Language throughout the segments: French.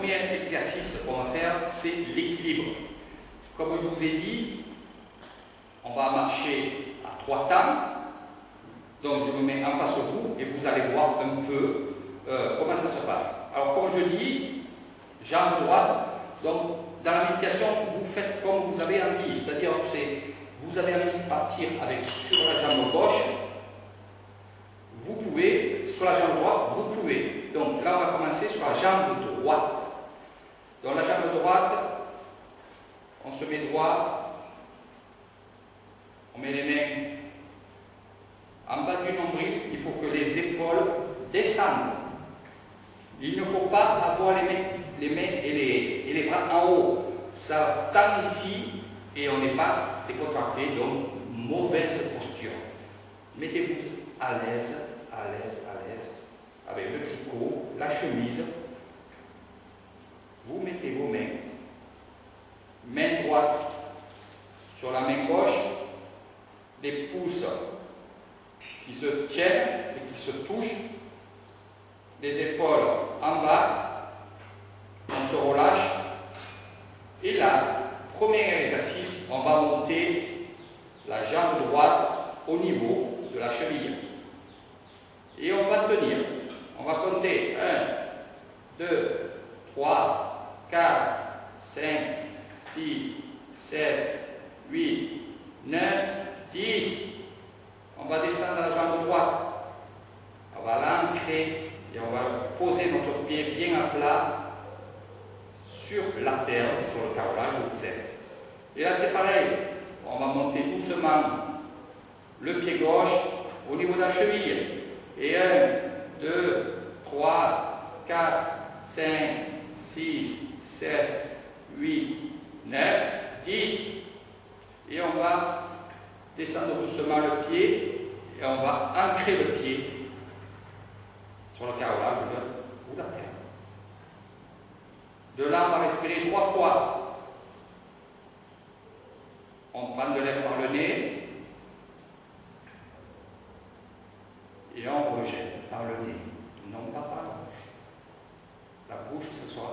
premier exercice qu'on va faire, c'est l'équilibre. Comme je vous ai dit, on va marcher à 3 temps. Donc je me mets en face de vous et vous allez voir un peu comment ça se passe. Alors comme je dis, jambe droite, donc dans la méditation, vous faites comme vous avez envie, c'est-à-dire que vous avez envie de partir avec sur la jambe gauche, vous pouvez, sur la jambe droite, vous pouvez. Donc là on va commencer sur la jambe droite. Dans la jambe droite, on se met droit, on met les mains en bas du nombril, il faut que les épaules descendent. Il ne faut pas avoir les mains et les bras en haut. Ça tend ici et on n'est pas décontracté, donc mauvaise posture. Mettez-vous à l'aise, avec le tricot, la chemise. Vous mettez vos mains, main droite sur la main gauche, les pouces qui se tiennent et qui se touchent, les épaules en bas, on se relâche. Et là, premier exercice, on va monter la jambe droite au niveau de la cheville. Et on va tenir. On va compter 1, 2, 3, 4, 5, 6, 7, 8, 9, 10. On va descendre la jambe droite. On va l'ancrer et on va poser notre pied bien à plat sur la terre, sur le carrelage où vous êtes. Et là c'est pareil. On va monter doucement le pied gauche au niveau de la cheville. Et 1, 2, 3, 4, 5, 6, 7, 8, 9, 10. Et on va descendre doucement le pied et on va ancrer le pied sur le carrelage ou la terre. De là, on va respirer 3 fois. On prend de l'air par le nez et on rejette par le nez, non pas par la bouche. La bouche, ce sera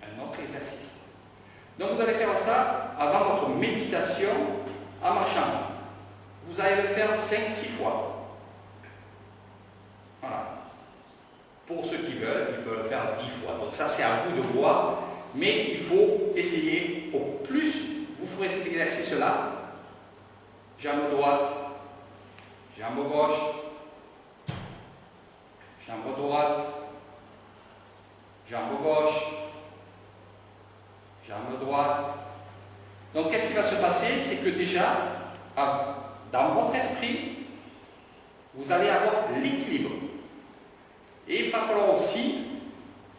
un autre exercice. Donc vous allez faire ça avant votre méditation en marchant. Vous allez le faire 5-6 fois. Voilà. Pour ceux qui veulent, ils peuvent le faire 10 fois. Donc ça c'est à vous de voir, mais il faut essayer au plus. Vous ferez cet exercice-là. Jambe droite, jambe gauche, jambe droite, jambe gauche, jambe droite. Donc qu'est-ce qui va se passer? C'est que déjà, dans votre esprit, vous allez avoir l'équilibre. Et il va falloir aussi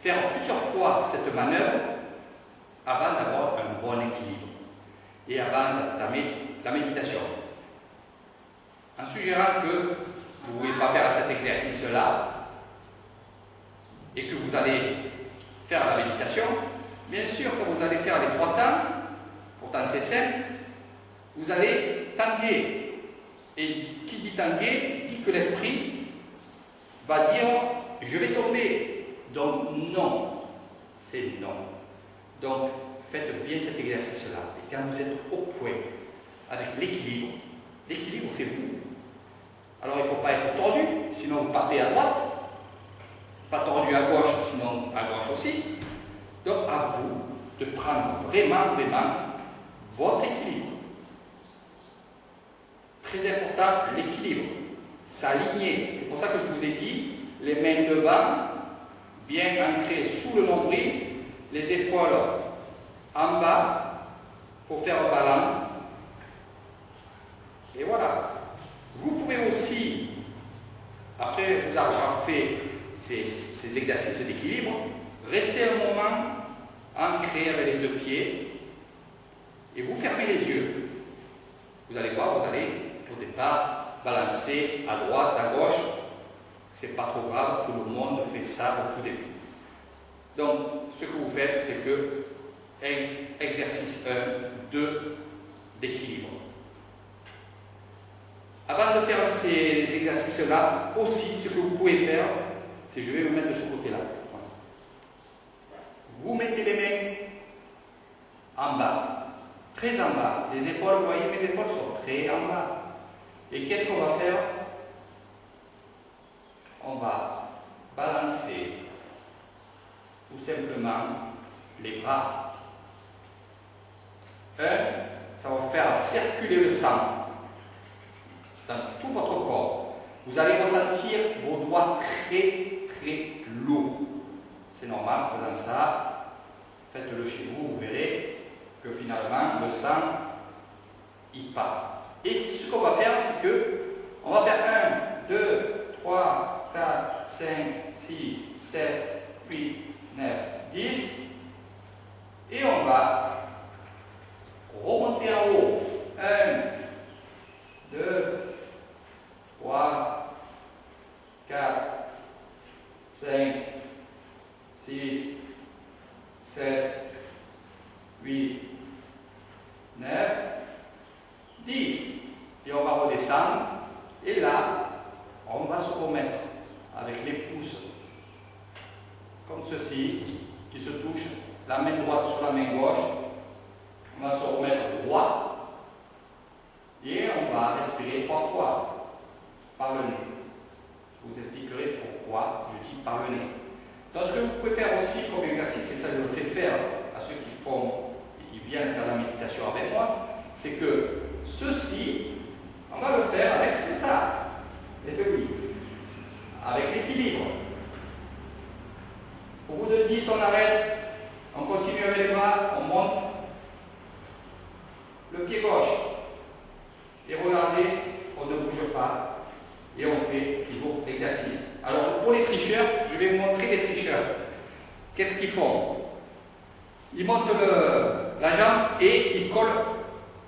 faire plusieurs fois cette manœuvre avant d'avoir un bon équilibre et avant la méditation. En suggérant que vous ne pouvez pas faire cet exercice-là et que vous allez faire la méditation, bien sûr que vous allez faire les 3 temps, pourtant c'est simple, vous allez tanguer. Et qui dit tanguer dit que l'esprit va dire je vais tomber. Donc non, c'est non. Donc faites bien cet exercice-là. Et quand vous êtes au point avec l'équilibre, l'équilibre c'est vous. Alors il ne faut pas être tordu, sinon vous partez à droite. Pas tordu à gauche, sinon à gauche aussi. Donc à vous de prendre vraiment votre équilibre. Très important, l'équilibre. S'aligner. C'est pour ça que je vous ai dit, les mains devant, bien ancrées sous le nombril, les épaules en bas pour faire le ballon. Et voilà. Vous pouvez aussi, après vous avoir fait ces exercices d'équilibre, rester un moment ancré avec les 2 pieds et vous fermez les yeux. Vous allez voir, vous allez au départ balancer à droite, à gauche. C'est pas trop grave, tout le monde fait ça au tout début. Donc, ce que vous faites, c'est que exercice 1, 2 d'équilibre. Avant de faire ces exercices-là, aussi, ce que vous pouvez faire, c'est je vais me mettre de ce côté-là. Vous vous mettez les mains en bas, très en bas. Les épaules, vous voyez, mes épaules sont très en bas. Et qu'est-ce qu'on va faire? On va balancer tout simplement les bras. Ça va faire circuler le sang dans tout votre corps. Vous allez ressentir vos doigts très très lourds. C'est normal en faisant ça. Faites-le chez vous, vous verrez que finalement le sang il part. Et ce qu'on va faire, c'est que on va faire 1, 2, 3, 4, 5, 6, 7, 8, 9, 10. Et on va remonter en haut. 1, 2, 3, 4, 5, 6, 7, 8, 9, 10. Et on va redescendre. Et là, on va se remettre avec les pouces, comme ceci, qui se touchent, la main droite sur la main gauche. On va se remettre droit. Et on va respirer 3 fois par le nez. Je vous expliquerai pourquoi je dis par le nez. Donc ce que vous pouvez faire aussi comme exercice, et ça je le fais faire à ceux qui font et qui viennent faire la méditation avec moi, c'est que ceci, on va le faire avec ça, les deux lignes, avec l'équilibre. Au bout de 10, on arrête, on continue avec les bras, on monte le pied gauche. Et regardez, on ne bouge pas et on fait toujours l'exercice. Alors pour les tricheurs, je vais vous montrer les tricheurs. Qu'est-ce qu'ils font? Ils montent la jambe et ils collent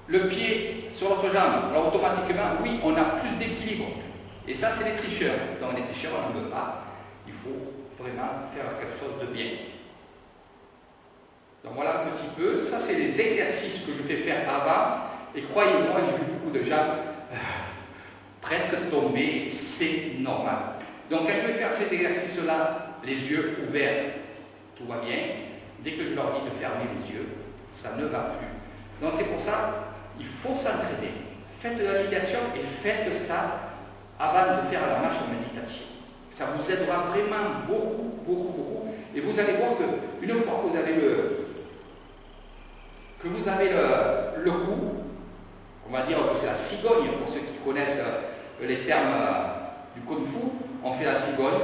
le pied sur l'autre jambe. Alors automatiquement, oui, on a plus d'équilibre. Et ça, c'est les tricheurs. Dans les tricheurs, on n'en veut pas. Il faut vraiment faire quelque chose de bien. Donc voilà un petit peu. Ça, c'est les exercices que je fais faire avant. Et croyez-moi, j'ai vu beaucoup de gens presque tomber. C'est normal. Donc quand je vais faire ces exercices-là, les yeux ouverts, tout va bien. Dès que je leur dis de fermer les yeux, ça ne va plus. Donc c'est pour ça, il faut s'entraîner. Faites de la méditation et faites ça avant de faire la marche en méditation. Ça vous aidera vraiment beaucoup, beaucoup, beaucoup. Et vous allez voir qu'une fois que vous avez le coup, on va dire que c'est la cigogne, pour ceux qui connaissent les termes du Kung Fu, on fait la cigogne,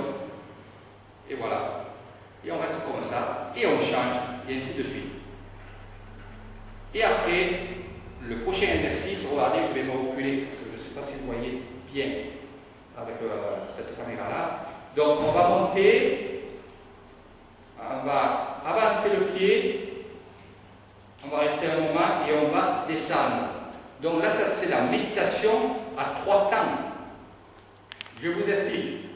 et voilà. Et on reste comme ça, et on change, et ainsi de suite. Et après, le prochain exercice, regardez, je vais me reculer, parce que je ne sais pas si vous voyez bien avec cette caméra-là. Donc on va monter, on va avancer le pied, on va rester un moment et on va descendre. Donc là, ça c'est la méditation à 3 temps. Je vous explique.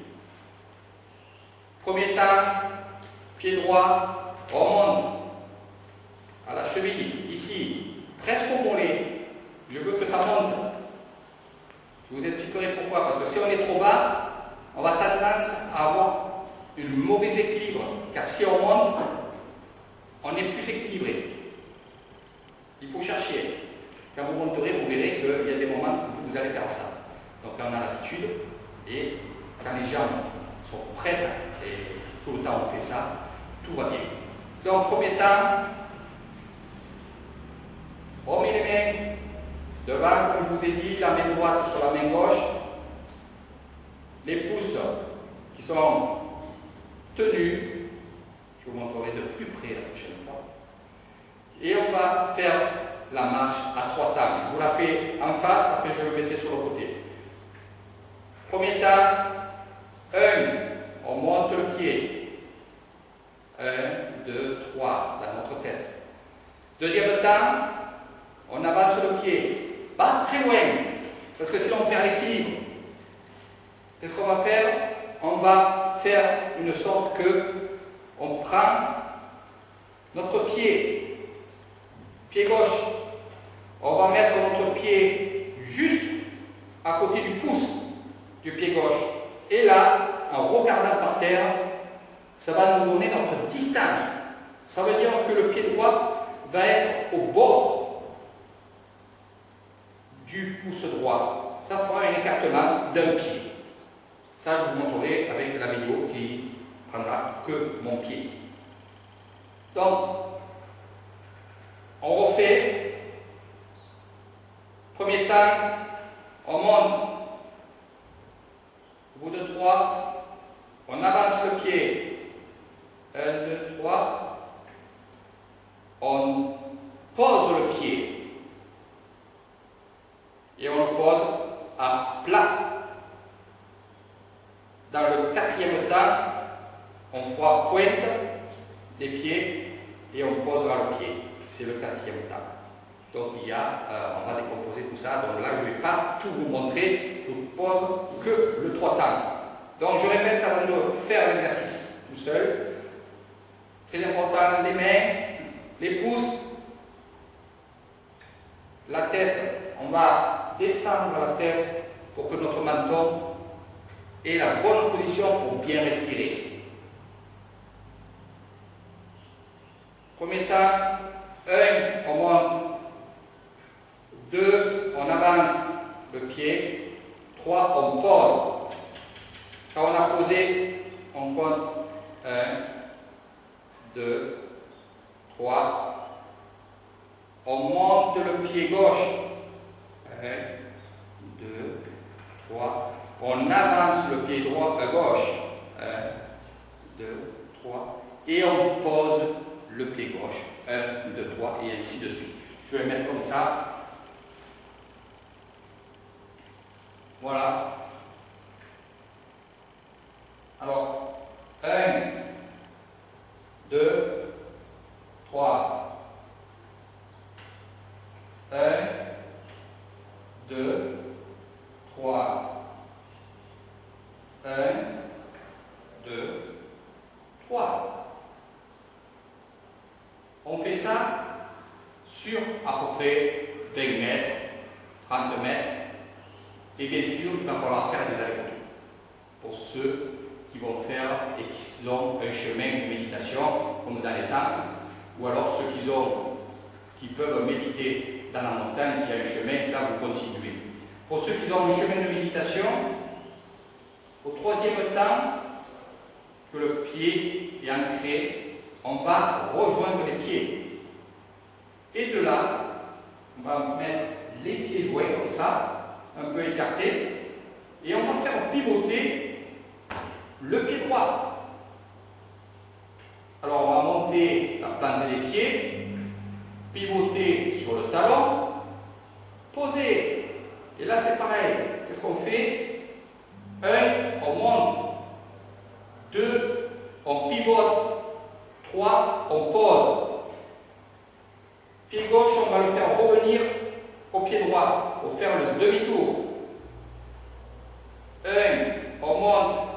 Premier temps, pied droit, on monte à la cheville, ici, presque au mollet. Je veux que ça monte. Je vous expliquerai pourquoi. Parce que si on est trop bas, on va tendance à avoir un mauvais équilibre. Car si on monte, on est plus équilibré. Il faut chercher. Quand vous monterez, vous verrez qu'il y a des moments où vous allez faire ça. Donc on a l'habitude, et quand les jambes sont prêtes, et tout le temps on fait ça, tout va bien. Donc premier temps, on met les mains devant, comme je vous ai dit, la main droite sur la main gauche, les pouces qui sont tenus, je vous montrerai de plus près la prochaine fois, et on va faire la marche à 3 temps. Je vous la fais en face, après je le mettrai sur le côté. Premier temps, 1, on monte le pied. 1, 2, 3, dans notre tête. Deuxième temps, on avance le pied. Pas très loin, parce que sinon on perd l'équilibre. Qu'est-ce qu'on va faire? On va faire une sorte que on prend notre pied gauche. On va mettre notre pied juste à côté du pouce du pied gauche. Et là, en regardant par terre, ça va nous donner notre distance Ça veut dire que le pied droit va être au bord du pouce droit. Ça fera un écartement d'un pied. Ça, je vous montrerai avec la vidéo qui prendra que mon pied. Donc, on refait. Premier temps, on monte. Au bout de 3, on avance le pied. 1, 2, 3. On pose le pied. Et on le pose à plat. Dans le quatrième temps, on fera pointe des pieds et on posera le pied. C'est le quatrième temps. Donc on va décomposer tout ça. Donc là, je ne vais pas tout vous montrer. Je vous pose que le 3 temps. Donc je répète avant de faire l'exercice tout seul. Très important, les mains, les pouces, la tête. On va descendre la tête pour que notre menton ait la bonne position pour bien respirer. Premier temps, 1, on monte. 2, on avance le pied. 3, on pose. Quand on a posé, on compte 1, 2, 3. On monte le pied gauche. 1, 2, 3. On avance le pied droit à gauche. 1, 2, 3. Et on pose le pied gauche. 1, 2, 3 et ainsi de suite. Je vais le mettre comme ça. Voilà. Alors, 1, 2, 3. 1, 2, 3. 1, 2, 3. On fait ça sur à peu près 20 mètres, 30 mètres. Et bien sûr, il va falloir faire des allers-retours. Pour ceux qui vont faire et qui ont un chemin de méditation, comme dans les temples, ou alors ceux qui peuvent méditer dans la montagne, qui a un chemin, ça vous continuez. Pour ceux qui ont un chemin de méditation, au troisième temps, que le pied est ancré, on va rejoindre les pieds. Et de là, on va mettre les pieds joints comme ça, un peu écartés, et on va faire pivoter le pied droit. Alors on va monter la plante des pieds, pivoter sur le talon, poser. Et là c'est pareil. Qu'est-ce qu'on fait? 1, on monte. 2, on pivote. 3, on pose. Pied gauche, on va le faire revenir au pied droit pour faire le demi-tour. 1, on monte.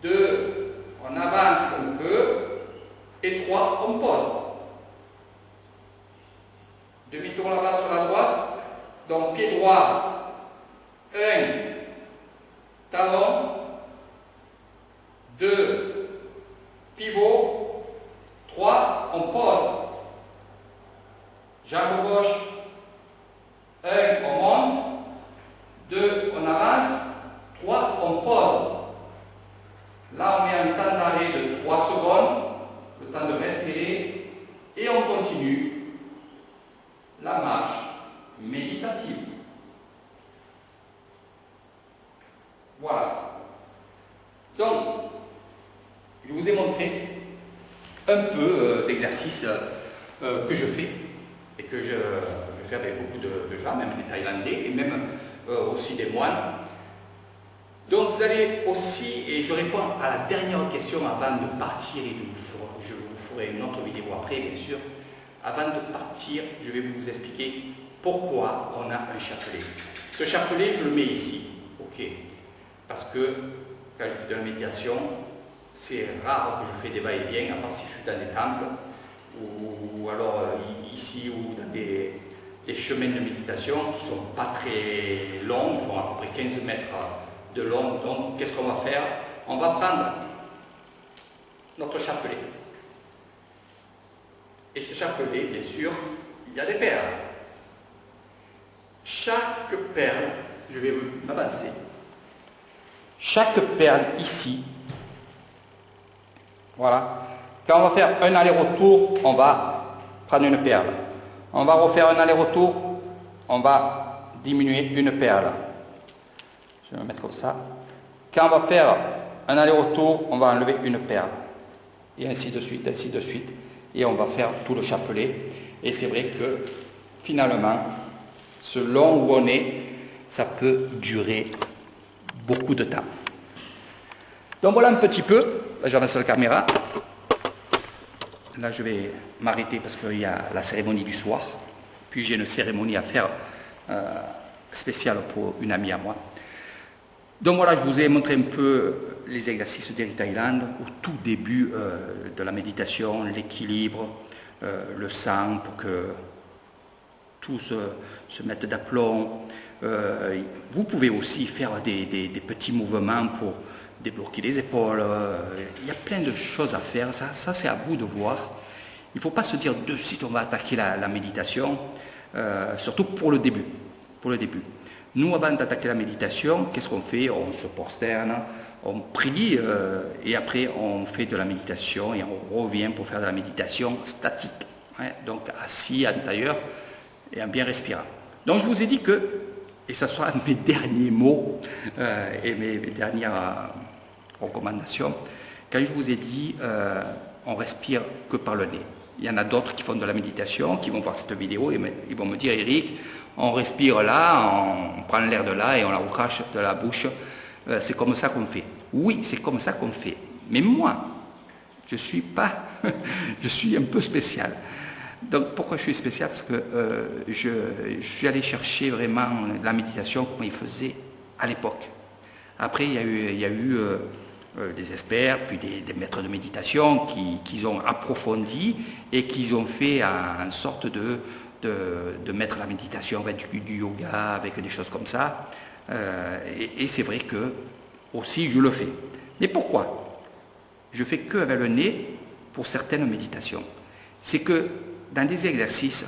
2, on avance un peu. Et 3, on pose. Demi-tour là-bas sur la droite. Donc pied droit. 1, talon. 2, pivot. 3, on pose. Jambe gauche. 1, on monte. 2, on avance. 3, on pose. Là, on met un temps d'arrêt de 3 secondes, le temps de respirer, et on continue la marche méditative. Voilà. Donc, je vous ai montré un peu d'exercices que je fais et que je fais avec beaucoup de gens, même des Thaïlandais et même aussi des moines. Donc vous allez aussi, et je réponds à la dernière question avant de partir, et je vous ferai une autre vidéo après bien sûr. Avant de partir, je vais vous expliquer pourquoi on a un chapelet. Ce chapelet, je le mets ici, ok, parce que quand je fais de la méditation, c'est rare que je fais des va-et-vient, à part si je suis dans des temples, ou alors ici, ou dans des chemins de méditation qui ne sont pas très longs, ils font à peu près 15 mètres de long. Donc, qu'est-ce qu'on va faire? On va prendre notre chapelet. Et ce chapelet, bien sûr, il y a des perles. Chaque perle, je vais m'avancer, chaque perle ici, voilà, quand on va faire un aller-retour, on va prendre une perle. On va refaire un aller-retour, on va diminuer une perle. Je vais me mettre comme ça. Quand on va faire un aller-retour, on va enlever une perle. Et ainsi de suite, ainsi de suite. Et on va faire tout le chapelet. Et c'est vrai que finalement, selon où on est, ça peut durer beaucoup de temps. Donc voilà un petit peu. Là, j'avance la caméra. Là, je vais m'arrêter parce qu'il y a la cérémonie du soir. Puis j'ai une cérémonie à faire spéciale pour une amie à moi. Donc voilà, je vous ai montré un peu les exercices d'Eric Thailand au tout début de la méditation, l'équilibre, le sang pour que tout se mette d'aplomb. Vous pouvez aussi faire des petits mouvements pour débloquer les épaules. Il y a plein de choses à faire. Ça c'est à vous de voir. Il ne faut pas se dire de suite on va attaquer la méditation, surtout pour le début. Nous, avant d'attaquer la méditation, qu'est-ce qu'on fait? On se prosterne, on prie et après on fait de la méditation et on revient pour faire de la méditation statique. Hein, donc assis, en tailleur et en bien respirant. Donc je vous ai dit que, et ce sera mes derniers mots et mes dernières recommandations, quand je vous ai dit on respire que par le nez. Il y en a d'autres qui font de la méditation, qui vont voir cette vidéo et ils vont me dire Eric, on respire là, on prend l'air de là et on la recrache de la bouche. C'est comme ça qu'on fait. Oui, c'est comme ça qu'on fait. Mais moi, je suis pas, je suis un peu spécial. Donc pourquoi je suis spécial? Parce que je suis allé chercher vraiment la méditation comme il faisait à l'époque. Après, il y a eu des experts, puis des maîtres de méditation qui ont approfondi et qui ont fait en sorte de mettre la méditation avec du yoga, avec des choses comme ça. Et c'est vrai que aussi je le fais. Mais pourquoi? Je fais que avec le nez pour certaines méditations. C'est que dans des exercices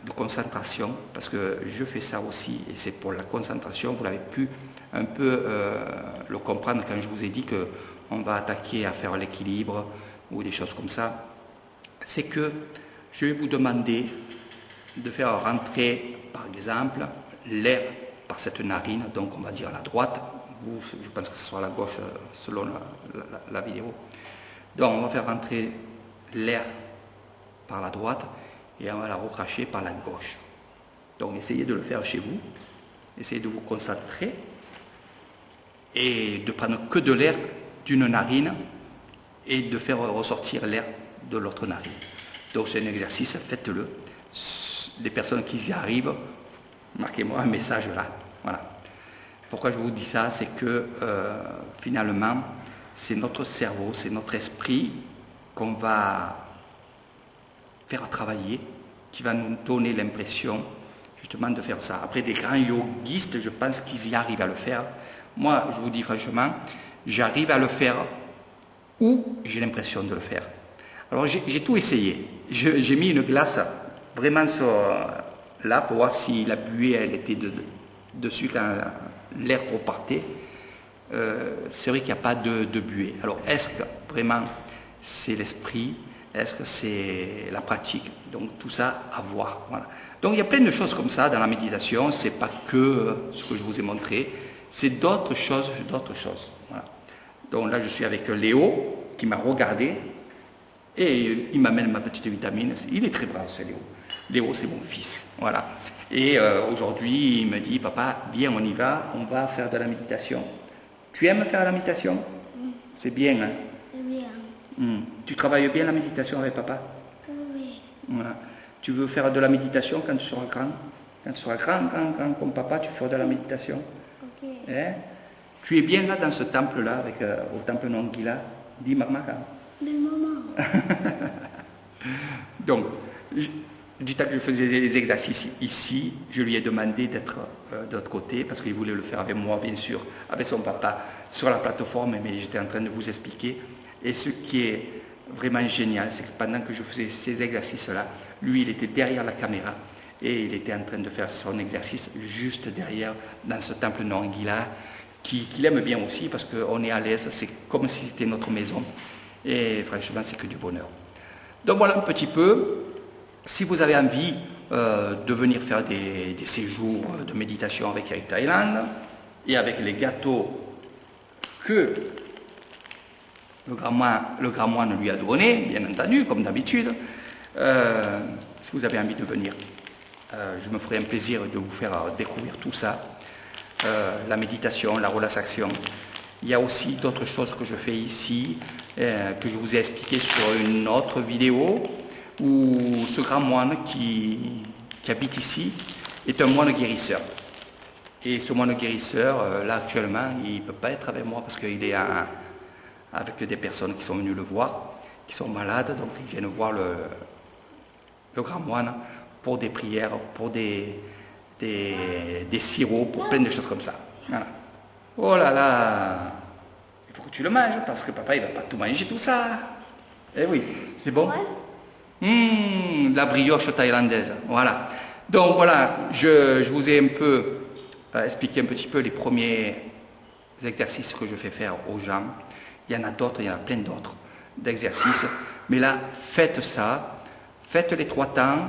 de concentration, parce que je fais ça aussi, et c'est pour la concentration, vous l'avez pu un peu le comprendre quand je vous ai dit qu'on va attaquer à faire l'équilibre ou des choses comme ça, c'est que je vais vous demander de faire rentrer, par exemple, l'air par cette narine, donc on va dire à la droite, vous, je pense que ce sera à la gauche selon la vidéo. Donc on va faire rentrer l'air par la droite et on va la recracher par la gauche. Donc essayez de le faire chez vous, essayez de vous concentrer et de prendre que de l'air d'une narine et de faire ressortir l'air de l'autre narine. Donc c'est un exercice, faites-le. Les personnes qui y arrivent, marquez-moi un message là. Voilà. Pourquoi je vous dis ça? C'est que finalement, c'est notre cerveau, c'est notre esprit qu'on va faire travailler, qui va nous donner l'impression justement de faire ça. Après, des grands yogistes, je pense qu'ils y arrivent à le faire. Moi, je vous dis franchement, j'arrive à le faire où j'ai l'impression de le faire. Alors, j'ai tout essayé. J'ai mis une glace vraiment là pour voir si la buée elle était dessus quand l'air repartait. C'est vrai qu'il n'y a pas de buée. Alors est-ce que vraiment c'est l'esprit? Est-ce que c'est la pratique? Donc tout ça à voir. Voilà. Donc il y a plein de choses comme ça dans la méditation. C'est pas que ce que je vous ai montré, c'est d'autres choses. Voilà. Donc là je suis avec Léo qui m'a regardé et il m'amène ma petite vitamine. Il est très brave ce Léo. Léo, c'est mon fils, voilà. Et aujourd'hui, il me dit, papa, bien, on y va, on va faire de la méditation. Tu aimes faire la méditation? C'est bien, hein? C'est bien. Tu travailles bien la méditation avec papa? Oui. Voilà. Tu veux faire de la méditation quand tu seras grand? Quand tu seras grand comme papa, tu feras de la méditation? Ok. Hein? Tu es bien là dans ce temple-là, avec au temple Nongila? Dis maman. Mais maman. Donc, du temps que je faisais les exercices ici, je lui ai demandé d'être de l'autre côté, parce qu'il voulait le faire avec moi, bien sûr, avec son papa, sur la plateforme, mais j'étais en train de vous expliquer. Et ce qui est vraiment génial, c'est que pendant que je faisais ces exercices-là, lui, il était derrière la caméra et il était en train de faire son exercice juste derrière, dans ce temple Noangila, qu'il aime bien aussi parce qu'on est à l'aise, c'est comme si c'était notre maison. Et franchement, c'est que du bonheur. Donc voilà un petit peu. Si vous avez envie de venir faire des séjours de méditation avec Eric Thaïlande et avec les gâteaux que le grand moine lui a donné, bien entendu, comme d'habitude, si vous avez envie de venir, je me ferai un plaisir de vous faire découvrir tout ça, la méditation, la relaxation. Il y a aussi d'autres choses que je fais ici, que je vous ai expliqué sur une autre vidéo, où ce grand moine qui habite ici est un moine guérisseur. Et ce moine guérisseur, là actuellement, il ne peut pas être avec moi parce qu'il est avec des personnes qui sont venues le voir, qui sont malades, donc ils viennent voir le grand moine pour des prières, pour des sirops, pour plein de choses comme ça. Voilà. Oh là là, il faut que tu le manges parce que papa il ne va pas tout manger tout ça. Eh oui, c'est bon. La brioche thaïlandaise, voilà. Donc voilà, je vous ai un peu expliqué un petit peu les premiers exercices que je fais faire aux gens. Il y en a d'autres, il y en a plein d'autres d'exercices. Mais là, faites ça, faites les 3 temps.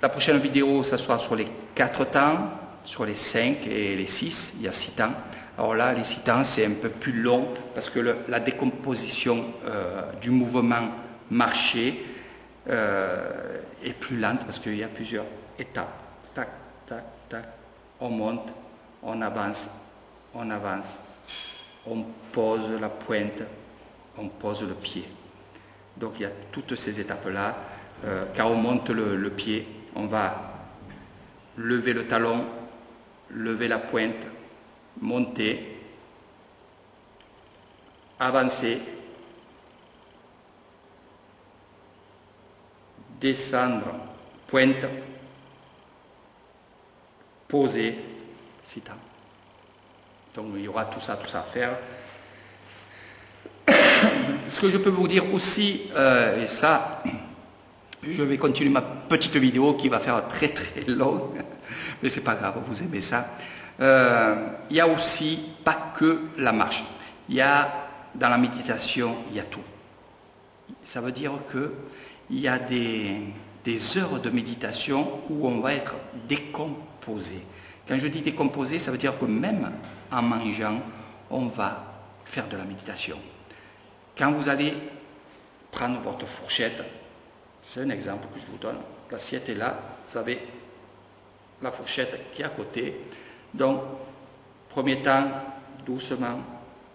La prochaine vidéo, ça sera sur les 4 temps, sur les 5 et les 6, il y a 6 temps. Alors là, les 6 temps, c'est un peu plus long parce que la décomposition du mouvement marché est plus lente parce qu'il y a plusieurs étapes. Tac, tac, tac. On monte, on avance, on pose la pointe, on pose le pied. Donc il y a toutes ces étapes-là. Quand on monte le pied, on va lever le talon, lever la pointe, monter, avancer, descendre, pointe, poser, 6 temps. Donc il y aura tout ça à faire. Ce que je peux vous dire aussi, et ça, je vais continuer ma petite vidéo qui va faire très très longue, mais c'est pas grave, vous aimez ça. Il y a aussi pas que la marche. Il y a dans la méditation, il y a tout. Ça veut dire que il y a des heures de méditation où on va être décomposé. Quand je dis décomposé, ça veut dire que même en mangeant, on va faire de la méditation. Quand vous allez prendre votre fourchette, c'est un exemple que je vous donne, l'assiette est là, vous avez la fourchette qui est à côté. Donc, premier temps, doucement,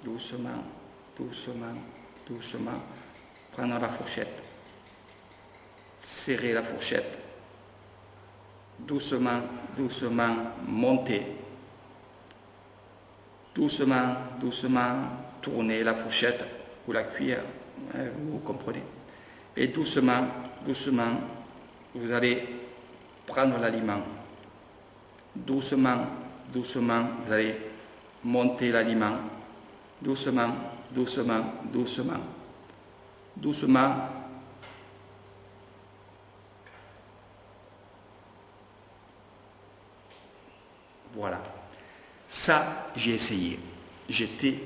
doucement, doucement, doucement, prendre la fourchette, serrer la fourchette, doucement, doucement, monter, doucement, doucement, tourner la fourchette ou la cuillère, vous comprenez. Et doucement, doucement, vous allez prendre l'aliment. Doucement, doucement, vous allez monter l'aliment. Doucement, doucement, doucement. Doucement. Voilà. Ça, j'ai essayé. J'étais,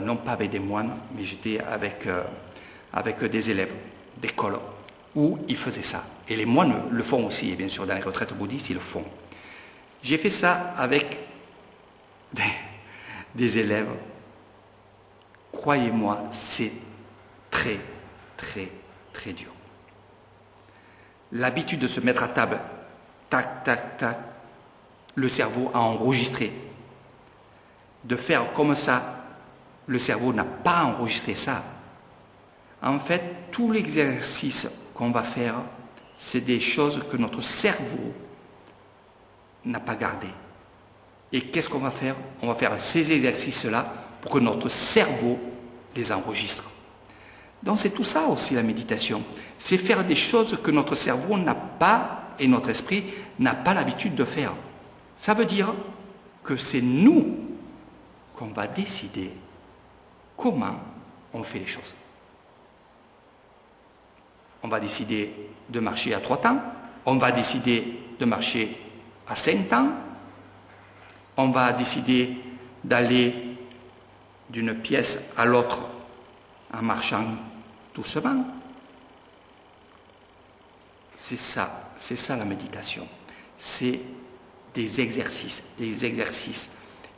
non pas avec des moines, mais j'étais avec des élèves d'école où ils faisaient ça. Et les moines le font aussi, et bien sûr, dans les retraites bouddhistes, ils le font. J'ai fait ça avec des élèves. Croyez-moi, c'est très, très, très dur. L'habitude de se mettre à table, tac, tac, tac, le cerveau a enregistré. De faire comme ça, le cerveau n'a pas enregistré ça. En fait, tout l'exercice qu'on va faire, c'est des choses que notre cerveau n'a pas gardées. Et qu'est-ce qu'on va faire? On va faire ces exercices-là pour que notre cerveau les enregistre. Donc c'est tout ça aussi la méditation. C'est faire des choses que notre cerveau n'a pas et notre esprit n'a pas l'habitude de faire. Ça veut dire que c'est nous qu'on va décider comment on fait les choses. on va décider de marcher à 3 temps, on va décider de marcher à 5 temps, on va décider d'aller d'une pièce à l'autre en marchant doucement. C'est ça la méditation. C'est des exercices.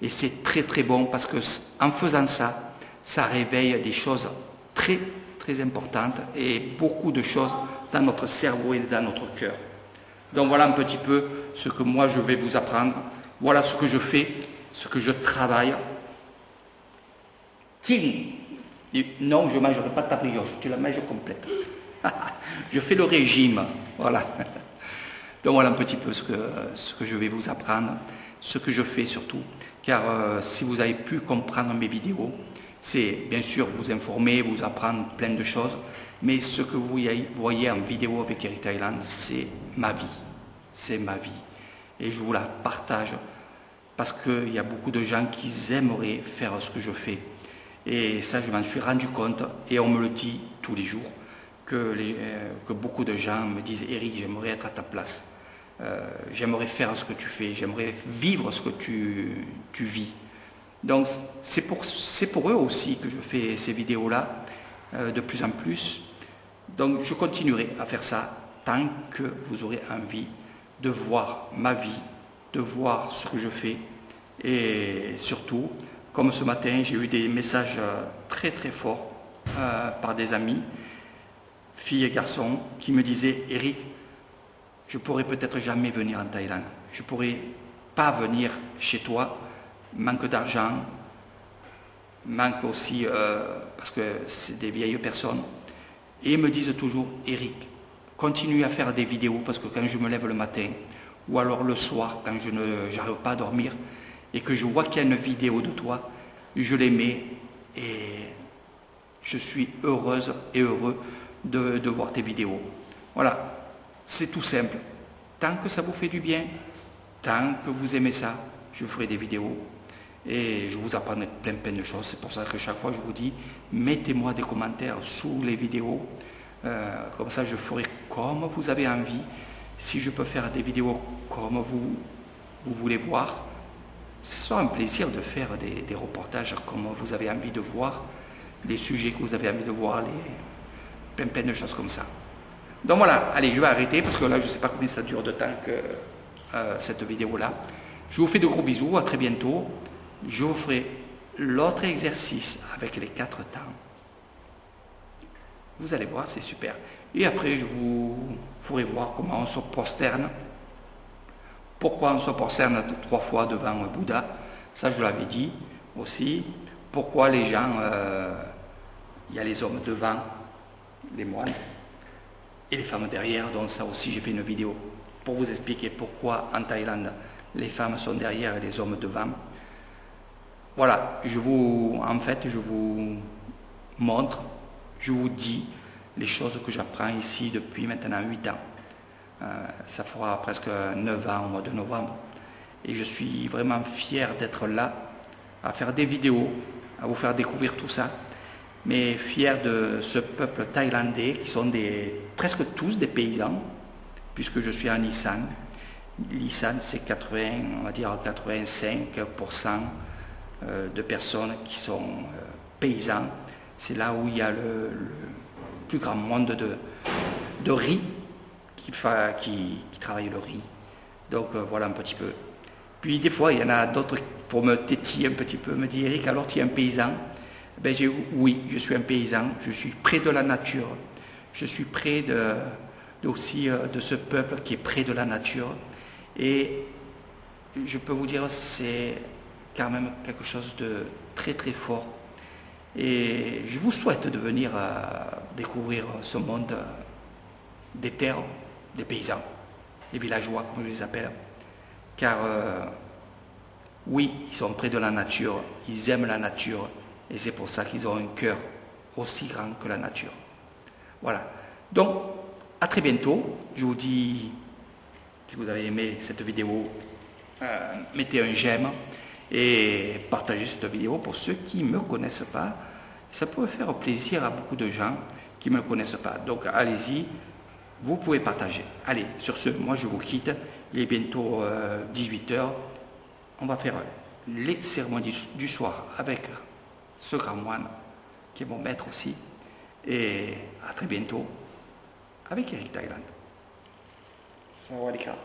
Et c'est très très bon parce que en faisant ça, ça réveille des choses très très importantes et beaucoup de choses dans notre cerveau et dans notre cœur. Donc voilà un petit peu ce que moi je vais vous apprendre. Voilà ce que je fais, ce que je travaille. Non, je ne mangerai pas ta brioche, tu la manges complète. Je fais le régime, voilà. Donc voilà un petit peu ce que je vais vous apprendre, ce que je fais surtout. Car si vous avez pu comprendre mes vidéos, c'est bien sûr vous informer, vous apprendre plein de choses, mais ce que vous voyez en vidéo avec Eric Thailand, c'est ma vie. C'est ma vie. Et je vous la partage parce qu'il y a beaucoup de gens qui aimeraient faire ce que je fais. Et ça, je m'en suis rendu compte et on me le dit tous les jours, que beaucoup de gens me disent « Eric, j'aimerais être à ta place. J'aimerais faire ce que tu fais, j'aimerais vivre ce que tu vis. » Donc c'est pour eux aussi que je fais ces vidéos-là de plus en plus. Donc je continuerai à faire ça tant que vous aurez envie de voir ma vie, de voir ce que je fais. Et surtout, comme ce matin, j'ai eu des messages très très forts par des amis, filles et garçons, qui me disaient « Eric, je ne pourrai peut-être jamais venir en Thaïlande. Je ne pourrai pas venir chez toi. Manque d'argent, manque aussi, parce que c'est des vieilles personnes. » Et ils me disent toujours « Eric, continue à faire des vidéos parce que quand je me lève le matin, ou alors le soir, quand je n'arrive pas à dormir, et que je vois qu'il y a une vidéo de toi, je les mets et je suis heureuse et heureux de voir tes vidéos. » Voilà, c'est tout simple. Tant que ça vous fait du bien, tant que vous aimez ça, je ferai des vidéos et je vous apprendrai plein de choses. C'est pour ça que chaque fois je vous dis, mettez-moi des commentaires sous les vidéos, comme ça je ferai comme vous avez envie. Si je peux faire des vidéos comme vous voulez voir, ce sera un plaisir de faire des reportages comme vous avez envie de voir, les sujets que vous avez envie de voir, plein de choses comme ça. Donc voilà, allez, je vais arrêter parce que là je ne sais pas combien ça dure de temps que cette vidéo-là. Je vous fais de gros bisous, à très bientôt. Je vous ferai l'autre exercice avec les 4 temps. Vous allez voir, c'est super. Et après, je vous ferai voir comment on se prosterne. Pourquoi on se prosterne 3 fois devant un Bouddha. Ça, je l'avais dit aussi. Pourquoi les gens, il y a les hommes devant, les moines, et les femmes derrière. Donc ça aussi, j'ai fait une vidéo pour vous expliquer pourquoi en Thaïlande, les femmes sont derrière et les hommes devant. Voilà, je vous montre, je vous dis les choses que j'apprends ici depuis maintenant 8 ans. Ça fera presque 9 ans au mois de novembre. Et je suis vraiment fier d'être là, à faire des vidéos, à vous faire découvrir tout ça. Mais fier de ce peuple thaïlandais qui sont presque tous des paysans, puisque je suis en Isan. L'Isan, c'est 85% de personnes qui sont paysans. C'est là où il y a le plus grand monde de riz qui travaillent le riz. Donc voilà un petit peu. Puis des fois, il y en a d'autres pour me tétiller un petit peu, me dire Eric, alors tu es un paysan? Ben, oui, je suis un paysan, je suis près de la nature, je suis près aussi de ce peuple qui est près de la nature. Et je peux vous dire, c'est quand même quelque chose de très très fort. Et je vous souhaite de venir découvrir ce monde des terres, des paysans, des villageois, comme je les appelle. Car oui, ils sont près de la nature, ils aiment la nature, et c'est pour ça qu'ils ont un cœur aussi grand que la nature. Voilà. Donc, à très bientôt. Je vous dis, si vous avez aimé cette vidéo, mettez un j'aime et partagez cette vidéo pour ceux qui ne me connaissent pas. Ça peut faire plaisir à beaucoup de gens qui ne me connaissent pas. Donc allez-y, vous pouvez partager. Allez, sur ce, moi je vous quitte. Il est bientôt 18h. On va faire les cérémonies du soir avec ce grand moine qui est mon maître aussi. Et à très bientôt avec Eric Thailand. Sawadee krap.